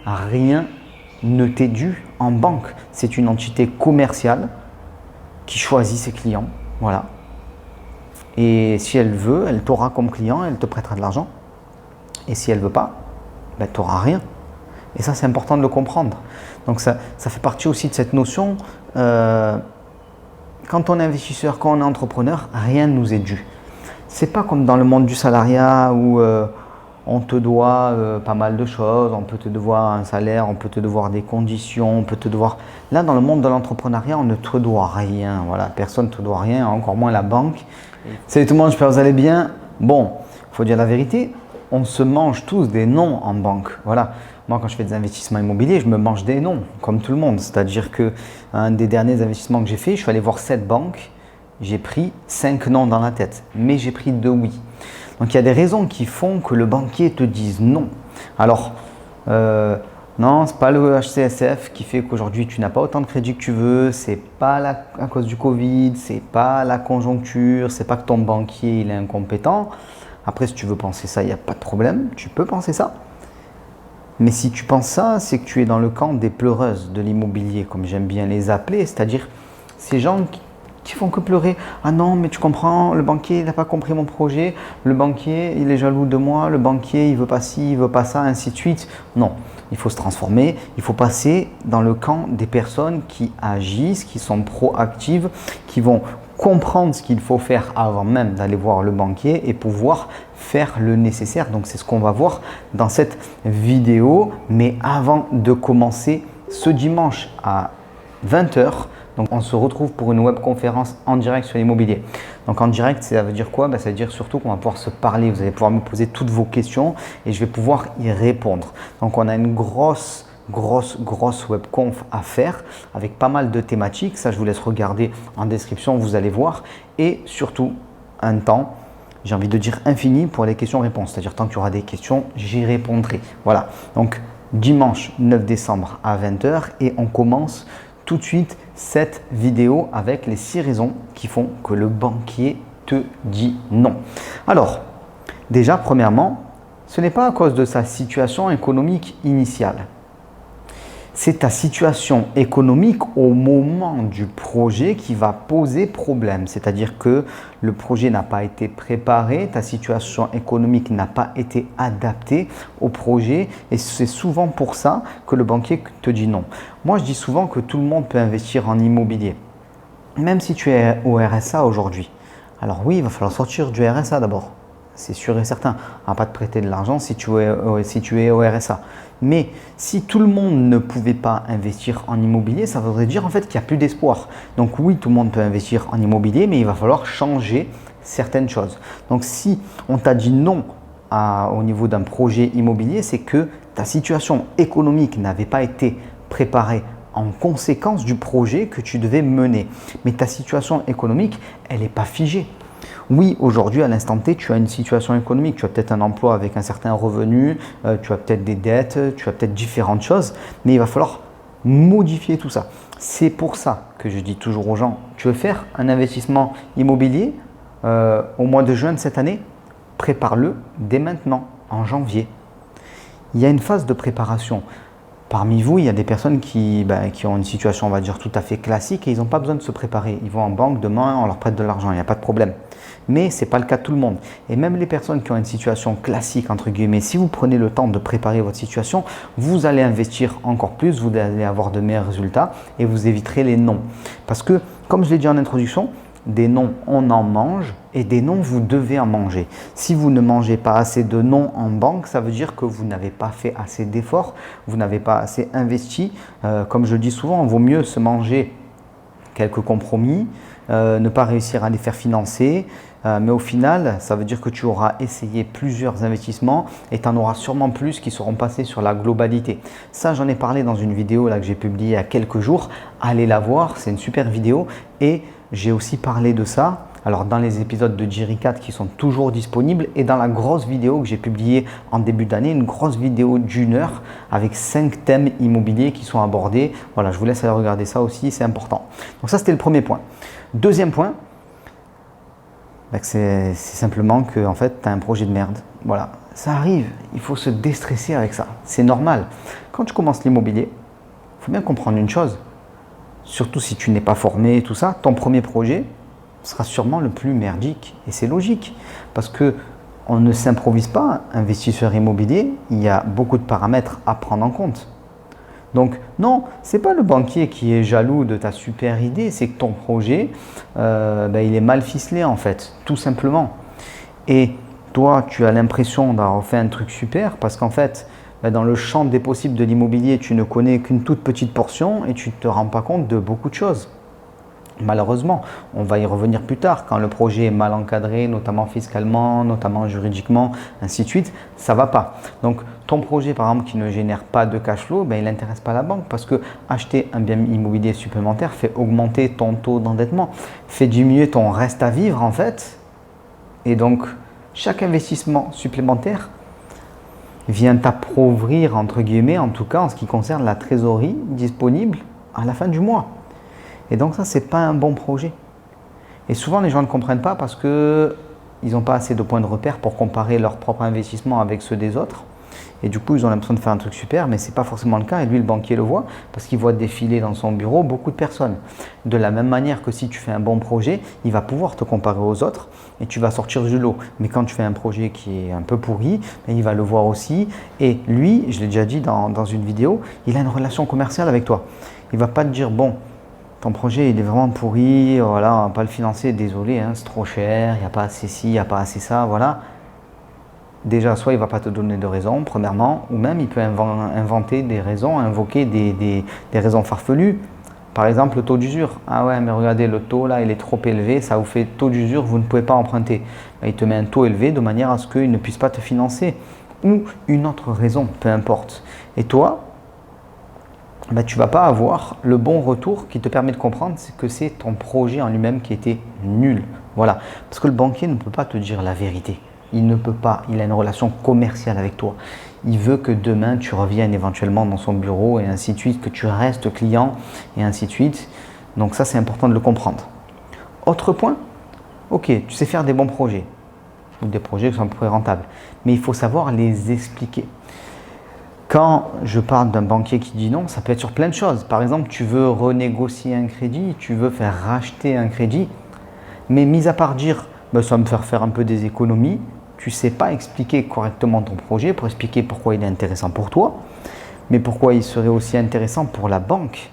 rien ne t'est dû en banque. C'est une entité commerciale qui choisit ses clients. Voilà. Et si elle veut, elle t'aura comme client, elle te prêtera de l'argent. Et si elle ne veut pas, ben, tu n'auras rien. Et ça, c'est important de le comprendre. Donc ça fait partie aussi de cette notion, quand on est investisseur, quand on est entrepreneur, rien ne nous est dû. Ce n'est pas comme dans le monde du salariat où on te doit pas mal de choses, on peut te devoir un salaire, on peut te devoir des conditions, on peut te devoir… Là, dans le monde de l'entrepreneuriat, on ne te doit rien. Voilà, personne ne te doit rien, encore moins la banque. Salut tout le monde, j'espère que vous allez bien. Bon, il faut dire la vérité, on se mange tous des noms en banque. Voilà. Moi, quand je fais des investissements immobiliers, je me mange des noms, comme tout le monde. C'est-à-dire qu'un des derniers investissements que j'ai fait, je suis allé voir 7 banques, j'ai pris 5 noms dans la tête, mais j'ai pris 2 oui. Donc, il y a des raisons qui font que le banquier te dise non. Alors, non, ce n'est pas le HCSF qui fait qu'aujourd'hui, tu n'as pas autant de crédit que tu veux, ce n'est pas à cause du Covid, ce n'est pas la conjoncture, ce n'est pas que ton banquier il est incompétent. Après, si tu veux penser ça, il n'y a pas de problème, tu peux penser ça. Mais si tu penses ça, c'est que tu es dans le camp des pleureuses de l'immobilier, comme j'aime bien les appeler, c'est-à-dire ces gens qui font que pleurer. Ah non, mais tu comprends, le banquier n'a pas compris mon projet, le banquier il est jaloux de moi, le banquier il veut pas ci, il veut pas ça, ainsi de suite. Non, il faut se transformer, il faut passer dans le camp des personnes qui agissent, qui sont proactives, qui vont comprendre ce qu'il faut faire avant même d'aller voir le banquier et pouvoir faire le nécessaire. Donc c'est ce qu'on va voir dans cette vidéo. Mais avant de commencer, ce dimanche à 20 h, donc on se retrouve pour une webconférence en direct sur l'immobilier. Donc en direct, ça veut dire quoi? Ça veut dire surtout qu'on va pouvoir se parler. Vous allez pouvoir me poser toutes vos questions et je vais pouvoir y répondre. Donc on a une grosse webconf à faire avec pas mal de thématiques. Ça, je vous laisse regarder en description, vous allez voir. Et surtout, un temps, j'ai envie de dire infini pour les questions-réponses. C'est-à-dire, tant qu'il y aura des questions, j'y répondrai. Voilà. Donc, dimanche 9 décembre à 20 h et on commence tout de suite cette vidéo avec les 6 raisons qui font que le banquier te dit non. Alors, déjà, premièrement, ce n'est pas à cause de sa situation économique initiale. C'est ta situation économique au moment du projet qui va poser problème. C'est-à-dire que le projet n'a pas été préparé, ta situation économique n'a pas été adaptée au projet et c'est souvent pour ça que le banquier te dit non. Moi, je dis souvent que tout le monde peut investir en immobilier, même si tu es au RSA aujourd'hui. Alors oui, il va falloir sortir du RSA d'abord. C'est sûr et certain. On ne va pas te prêter de l'argent si tu es au RSA. Mais si tout le monde ne pouvait pas investir en immobilier, ça voudrait dire en fait qu'il n'y a plus d'espoir. Donc oui, tout le monde peut investir en immobilier, mais il va falloir changer certaines choses. Donc si on t'a dit non au niveau d'un projet immobilier, c'est que ta situation économique n'avait pas été préparée en conséquence du projet que tu devais mener. Mais ta situation économique, elle n'est pas figée. Oui, aujourd'hui, à l'instant T, tu as une situation économique, tu as peut-être un emploi avec un certain revenu, tu as peut-être des dettes, tu as peut-être différentes choses, mais il va falloir modifier tout ça. C'est pour ça que je dis toujours aux gens, tu veux faire un investissement immobilier au mois de juin de cette année, prépare-le dès maintenant, en janvier. Il y a une phase de préparation. Parmi vous, il y a des personnes qui ont une situation, on va dire, tout à fait classique et ils n'ont pas besoin de se préparer. Ils vont en banque, demain, on leur prête de l'argent, il n'y a pas de problème. Mais ce n'est pas le cas de tout le monde. Et même les personnes qui ont une situation classique, entre guillemets, si vous prenez le temps de préparer votre situation, vous allez investir encore plus, vous allez avoir de meilleurs résultats et vous éviterez les non. Parce que, comme je l'ai dit en introduction, des noms, on en mange et des noms, vous devez en manger. Si vous ne mangez pas assez de noms en banque, ça veut dire que vous n'avez pas fait assez d'efforts, vous n'avez pas assez investi. Comme je dis souvent, il vaut mieux se manger quelques compromis, ne pas réussir à les faire financer. Mais au final, ça veut dire que tu auras essayé plusieurs investissements et tu en auras sûrement plus qui seront passés sur la globalité. Ça, j'en ai parlé dans une vidéo là, que j'ai publiée il y a quelques jours. Allez la voir, c'est une super vidéo. Et j'ai aussi parlé de ça alors dans les épisodes de Jerry 4 qui sont toujours disponibles et dans la grosse vidéo que j'ai publiée en début d'année, une grosse vidéo d'1 heure avec 5 thèmes immobiliers qui sont abordés. Voilà, je vous laisse aller regarder ça aussi, c'est important. Donc ça, c'était le premier point. Deuxième point, c'est simplement que en fait, tu as un projet de merde. Voilà, ça arrive, il faut se déstresser avec ça, c'est normal. Quand tu commences l'immobilier, il faut bien comprendre une chose, surtout si tu n'es pas formé et tout ça, ton premier projet sera sûrement le plus merdique. Et c'est logique, parce que on ne s'improvise pas investisseur immobilier, il y a beaucoup de paramètres à prendre en compte. Donc non, ce n'est pas le banquier qui est jaloux de ta super idée, c'est que ton projet, il est mal ficelé en fait, tout simplement. Et toi, tu as l'impression d'avoir fait un truc super parce qu'en fait, dans le champ des possibles de l'immobilier, tu ne connais qu'une toute petite portion et tu ne te rends pas compte de beaucoup de choses. Malheureusement, on va y revenir plus tard, quand le projet est mal encadré, notamment fiscalement, notamment juridiquement, ainsi de suite, ça ne va pas. Donc ton projet par exemple qui ne génère pas de cash flow, il n'intéresse pas la banque parce que acheter un bien immobilier supplémentaire fait augmenter ton taux d'endettement, fait diminuer ton reste à vivre en fait. Et donc chaque investissement supplémentaire vient t'appauvrir entre guillemets, en tout cas en ce qui concerne la trésorerie disponible à la fin du mois. Et donc ça, ce n'est pas un bon projet. Et souvent, les gens ne comprennent pas parce qu'ils n'ont pas assez de points de repère pour comparer leur propre investissement avec ceux des autres. Et du coup, ils ont l'impression de faire un truc super, mais ce n'est pas forcément le cas. Et lui, le banquier le voit parce qu'il voit défiler dans son bureau beaucoup de personnes. De la même manière que si tu fais un bon projet, il va pouvoir te comparer aux autres et tu vas sortir du lot. Mais quand tu fais un projet qui est un peu pourri, il va le voir aussi. Et lui, je l'ai déjà dit dans une vidéo, il a une relation commerciale avec toi. Il ne va pas te dire, bon, ton projet il est vraiment pourri, voilà, on ne va pas le financer, désolé, hein, c'est trop cher, il n'y a pas assez ci, il n'y a pas assez ça, voilà. Déjà, soit il ne va pas te donner de raison, premièrement, ou même il peut inventer des raisons, invoquer des raisons farfelues. Par exemple, le taux d'usure. Ah ouais, mais regardez, le taux là, il est trop élevé, ça vous fait taux d'usure, vous ne pouvez pas emprunter. Il te met un taux élevé de manière à ce qu'il ne puisse pas te financer. Ou une autre raison, peu importe. Et toi, tu ne vas pas avoir le bon retour qui te permet de comprendre que c'est ton projet en lui-même qui était nul. Voilà. Parce que le banquier ne peut pas te dire la vérité. Il ne peut pas. Il a une relation commerciale avec toi. Il veut que demain, tu reviennes éventuellement dans son bureau et ainsi de suite, que tu restes client et ainsi de suite. Donc ça, c'est important de le comprendre. Autre point, ok, tu sais faire des bons projets ou des projets qui sont à peu près rentables. Mais il faut savoir les expliquer. Quand je parle d'un banquier qui dit non, ça peut être sur plein de choses. Par exemple, tu veux renégocier un crédit, tu veux faire racheter un crédit, mais mis à part dire ça va me faire un peu des économies, tu ne sais pas expliquer correctement ton projet pour expliquer pourquoi il est intéressant pour toi, mais pourquoi il serait aussi intéressant pour la banque,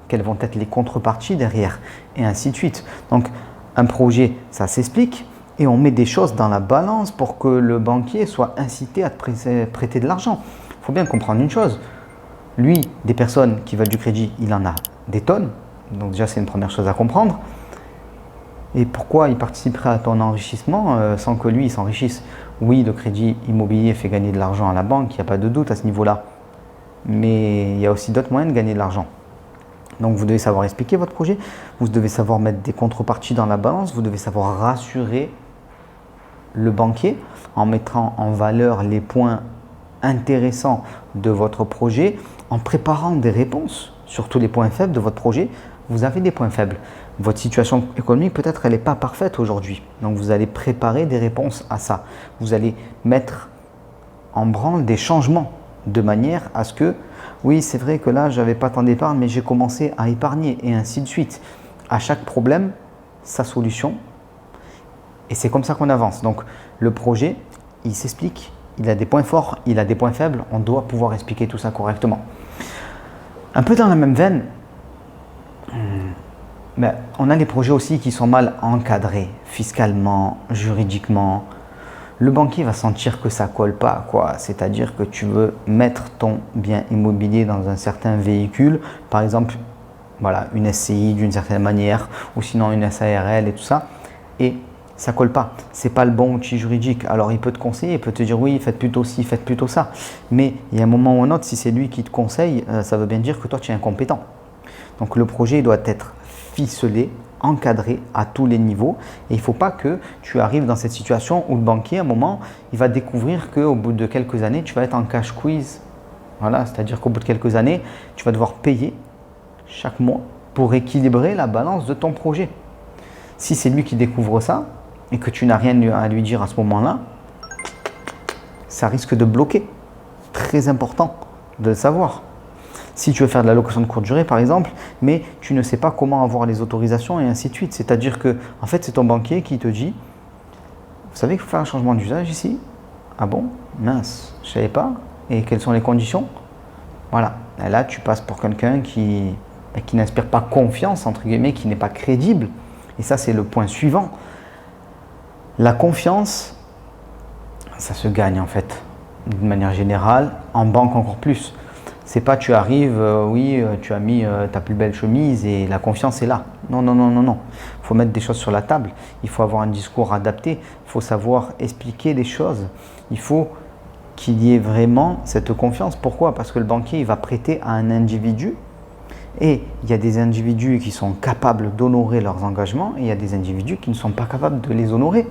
quelles vont être les contreparties derrière, et ainsi de suite. Donc, un projet, ça s'explique et on met des choses dans la balance pour que le banquier soit incité à te prêter de l'argent. Il faut bien comprendre une chose, lui, des personnes qui veulent du crédit, il en a des tonnes, donc déjà c'est une première chose à comprendre. Et pourquoi il participerait à ton enrichissement sans que lui il s'enrichisse? Oui, le crédit immobilier fait gagner de l'argent à la banque, il n'y a pas de doute à ce niveau-là, mais il y a aussi d'autres moyens de gagner de l'argent. Donc vous devez savoir expliquer votre projet, vous devez savoir mettre des contreparties dans la balance, vous devez savoir rassurer le banquier en mettant en valeur les points intéressant de votre projet, en préparant des réponses sur tous les points faibles de votre projet. Vous avez des points faibles. Votre situation économique, peut-être, elle n'est pas parfaite aujourd'hui. Donc, vous allez préparer des réponses à ça. Vous allez mettre en branle des changements de manière à ce que, oui, c'est vrai que là, je n'avais pas tant d'épargne, mais j'ai commencé à épargner et ainsi de suite. À chaque problème, sa solution. Et c'est comme ça qu'on avance. Donc, le projet, il s'explique. Il a des points forts, il a des points faibles, on doit pouvoir expliquer tout ça correctement. Un peu dans la même veine, on a les projets aussi qui sont mal encadrés, fiscalement, juridiquement. Le banquier va sentir que ça ne colle pas, quoi. C'est-à-dire que tu veux mettre ton bien immobilier dans un certain véhicule, par exemple, voilà, une SCI d'une certaine manière, ou sinon une SARL et tout ça, et ça ne colle pas, ce n'est pas le bon outil juridique. Alors il peut te conseiller, il peut te dire oui, faites plutôt ci, faites plutôt ça. Mais il y a un moment ou un autre, si c'est lui qui te conseille, ça veut bien dire que toi tu es incompétent. Donc le projet doit être ficelé, encadré à tous les niveaux. Et il ne faut pas que tu arrives dans cette situation où le banquier, à un moment, il va découvrir qu'au bout de quelques années, tu vas être en cash quiz. Voilà, c'est-à-dire qu'au bout de quelques années, tu vas devoir payer chaque mois pour équilibrer la balance de ton projet. Si c'est lui qui découvre ça, et que tu n'as rien à lui dire à ce moment-là, ça risque de bloquer. Très important de le savoir. Si tu veux faire de la location de courte durée, par exemple, mais tu ne sais pas comment avoir les autorisations et ainsi de suite. C'est-à-dire que, en fait, c'est ton banquier qui te dit, vous savez qu'il faut faire un changement d'usage ici? Ah bon? Mince, je ne savais pas. Et quelles sont les conditions? Voilà. Et là, tu passes pour quelqu'un qui n'inspire pas confiance, entre guillemets, qui n'est pas crédible. Et ça, c'est le point suivant. La confiance, ça se gagne en fait, d'une manière générale, en banque encore plus. C'est pas tu arrives, tu as mis ta plus belle chemise et la confiance est là. Non, non, non, non, non. Il faut mettre des choses sur la table. Il faut avoir un discours adapté. Il faut savoir expliquer les choses. Il faut qu'il y ait vraiment cette confiance. Pourquoi? Parce que le banquier, il va prêter à un individu. Et il y a des individus qui sont capables d'honorer leurs engagements et il y a des individus qui ne sont pas capables de les honorer.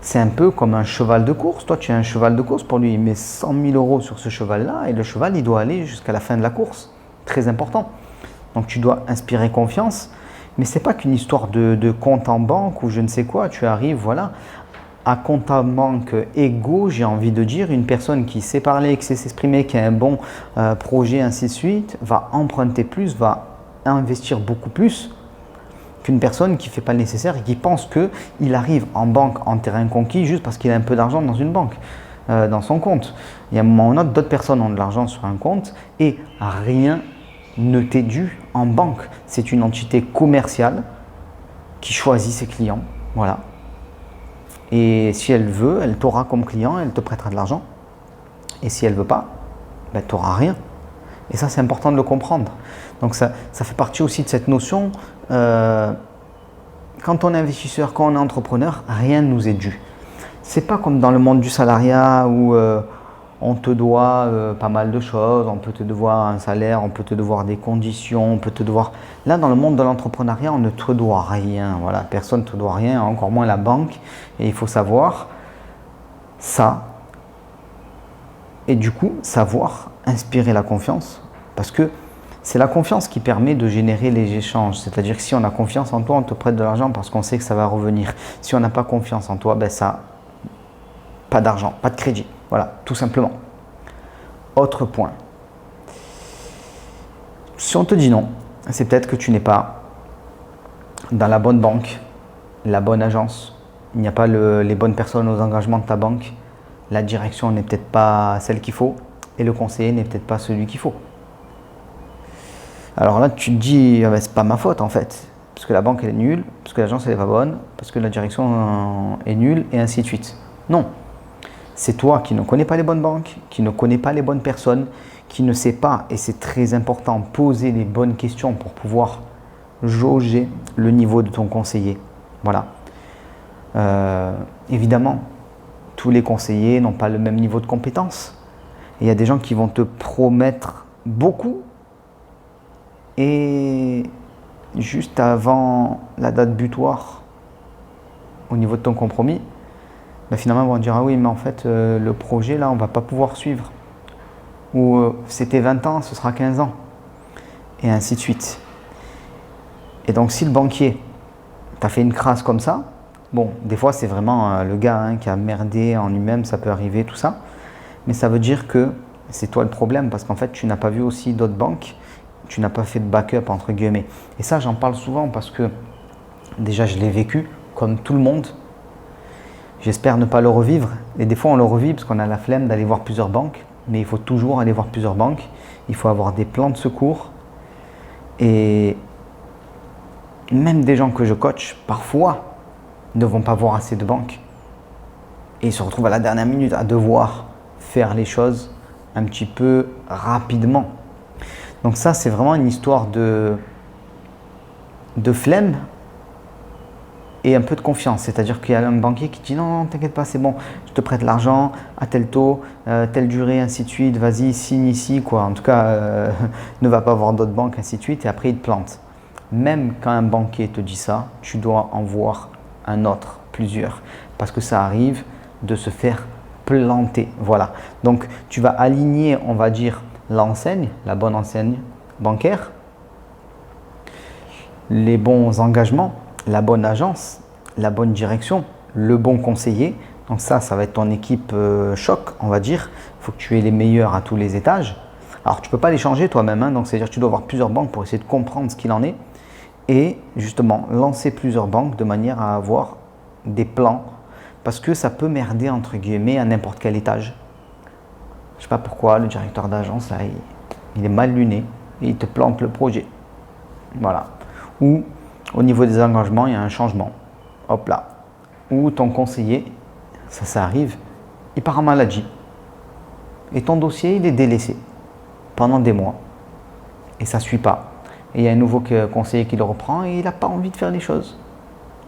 C'est un peu comme un cheval de course. Toi, tu as un cheval de course, pour lui, il met 100 000 euros sur ce cheval-là et le cheval, il doit aller jusqu'à la fin de la course. Très important. Donc, tu dois inspirer confiance. Mais ce n'est pas qu'une histoire de compte en banque ou je ne sais quoi. Tu arrives, voilà, à compte en banque égaux, j'ai envie de dire, une personne qui sait parler, qui sait s'exprimer, qui a un bon projet, ainsi de suite, va emprunter plus, va investir beaucoup plus qu'une personne qui ne fait pas le nécessaire et qui pense qu'il arrive en banque en terrain conquis juste parce qu'il a un peu d'argent dans une banque, dans son compte. Il y a un moment ou un autre, d'autres personnes ont de l'argent sur un compte et rien ne t'est dû en banque. C'est une entité commerciale qui choisit ses clients. Voilà. Et si elle veut, elle t'aura comme client, elle te prêtera de l'argent. Et si elle ne veut pas, ben, tu n'auras rien. Et ça, c'est important de le comprendre. Donc ça fait partie aussi de cette notion, quand on est investisseur, quand on est entrepreneur, rien ne nous est dû. Ce n'est pas comme dans le monde du salariat où on te doit pas mal de choses, on peut te devoir un salaire, on peut te devoir des conditions, on peut te devoir… Là, dans le monde de l'entrepreneuriat, on ne te doit rien. Voilà, personne ne te doit rien, encore moins la banque. Et il faut savoir ça. Et du coup, savoir inspirer la confiance. Parce que c'est la confiance qui permet de générer les échanges. C'est-à-dire que si on a confiance en toi, on te prête de l'argent parce qu'on sait que ça va revenir. Si on n'a pas confiance en toi, ben ça, pas d'argent, pas de crédit. Voilà, tout simplement. Autre point. Si on te dit non, c'est peut-être que tu n'es pas dans la bonne banque, la bonne agence. Il n'y a pas les bonnes personnes aux engagements de ta banque. La direction n'est peut-être pas celle qu'il faut et le conseiller n'est peut-être pas celui qu'il faut. Alors là, tu te dis, c'est pas ma faute en fait, parce que la banque elle est nulle, parce que l'agence elle est pas bonne, parce que la direction est nulle et ainsi de suite. Non, c'est toi qui ne connais pas les bonnes banques, qui ne connais pas les bonnes personnes, qui ne sais pas, et c'est très important, poser les bonnes questions pour pouvoir jauger le niveau de ton conseiller. Voilà. Évidemment, tous les conseillers n'ont pas le même niveau de compétence. Il y a des gens qui vont te promettre beaucoup et juste avant la date butoir au niveau de ton compromis, finalement ils vont dire ah oui mais en fait le projet là on va pas pouvoir suivre ou c'était 20 ans ce sera 15 ans et ainsi de suite. Et donc si le banquier t'a fait une crasse comme ça, bon des fois c'est vraiment le gars qui a merdé en lui-même, ça peut arriver tout ça, mais ça veut dire que c'est toi le problème parce qu'en fait tu n'as pas vu aussi d'autres banques, tu n'as pas fait de backup entre guillemets. Et ça j'en parle souvent parce que déjà je l'ai vécu comme tout le monde. J'espère ne pas le revivre. Et des fois on le revit parce qu'on a la flemme d'aller voir plusieurs banques, mais il faut toujours aller voir plusieurs banques. Il faut avoir des plans de secours. Et même des gens que je coach, parfois, ne vont pas voir assez de banques. Et ils se retrouvent à la dernière minute à devoir faire les choses un petit peu rapidement. Donc ça, c'est vraiment une histoire de flemme et un peu de confiance. C'est-à-dire qu'il y a un banquier qui dit non, t'inquiète pas, c'est bon, je te prête l'argent à tel taux, telle durée, ainsi de suite, vas-y, signe ici, quoi. En tout cas, ne va pas voir d'autres banques, ainsi de suite, et après il te plante. Même quand un banquier te dit ça, tu dois en voir un autre, plusieurs, parce que ça arrive de se faire planter. Voilà. Donc tu vas aligner, on va dire, l'enseigne, la bonne enseigne bancaire, les bons engagements, la bonne agence, la bonne direction, le bon conseiller. Donc ça va être ton équipe choc, on va dire. Il faut que tu aies les meilleurs à tous les étages. Alors tu ne peux pas les changer toi-même, hein, donc c'est-à-dire que tu dois avoir plusieurs banques pour essayer de comprendre ce qu'il en est. Et justement, lancer plusieurs banques de manière à avoir des plans. Parce que ça peut merder, entre guillemets, à n'importe quel étage. Je ne sais pas pourquoi, le directeur d'agence, là, il est mal luné et il te plante le projet. Voilà. Ou au niveau des engagements, il y a un changement. Hop là. Ou ton conseiller, ça arrive, il part en maladie. Et ton dossier, il est délaissé pendant des mois. Et ça ne suit pas. Et il y a un nouveau conseiller qui le reprend et il n'a pas envie de faire les choses.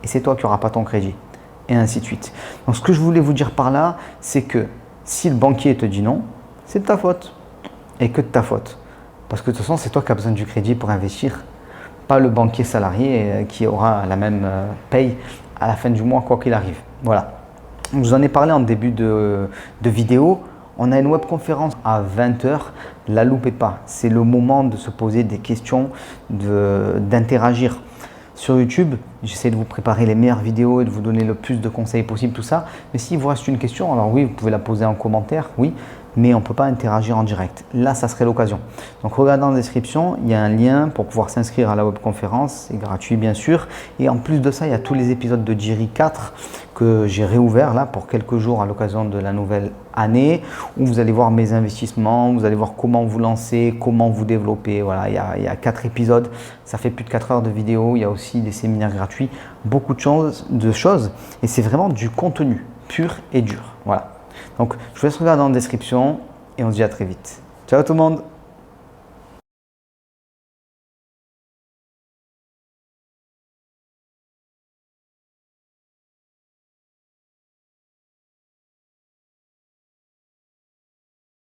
Et c'est toi qui n'auras pas ton crédit. Et ainsi de suite. Donc ce que je voulais vous dire par là, c'est que si le banquier te dit non, c'est de ta faute. Et que de ta faute. Parce que de toute façon, c'est toi qui as besoin du crédit pour investir. Pas le banquier salarié qui aura la même paye à la fin du mois, quoi qu'il arrive. Voilà. Je vous en ai parlé en début de vidéo. On a une webconférence à 20 h. La loupez pas. C'est le moment de se poser des questions, d'interagir. Sur YouTube, j'essaie de vous préparer les meilleures vidéos et de vous donner le plus de conseils possible, tout ça. Mais s'il vous reste une question, alors oui, vous pouvez la poser en commentaire, oui, mais on ne peut pas interagir en direct. Là, ça serait l'occasion. Donc, regardez dans la description, il y a un lien pour pouvoir s'inscrire à la webconférence. C'est gratuit, bien sûr. Et en plus de ça, il y a tous les épisodes de Jiri 4 que j'ai réouvert là pour quelques jours à l'occasion de la nouvelle année, où vous allez voir mes investissements, vous allez voir comment vous lancer, comment vous développer. Voilà, il y a 4 épisodes. Ça fait plus de 4 heures de vidéo. Il y a aussi des séminaires gratuits. Beaucoup de choses. Et c'est vraiment du contenu pur et dur. Voilà. Donc, je vous laisse regarder dans la description et on se dit à très vite. Ciao tout le monde!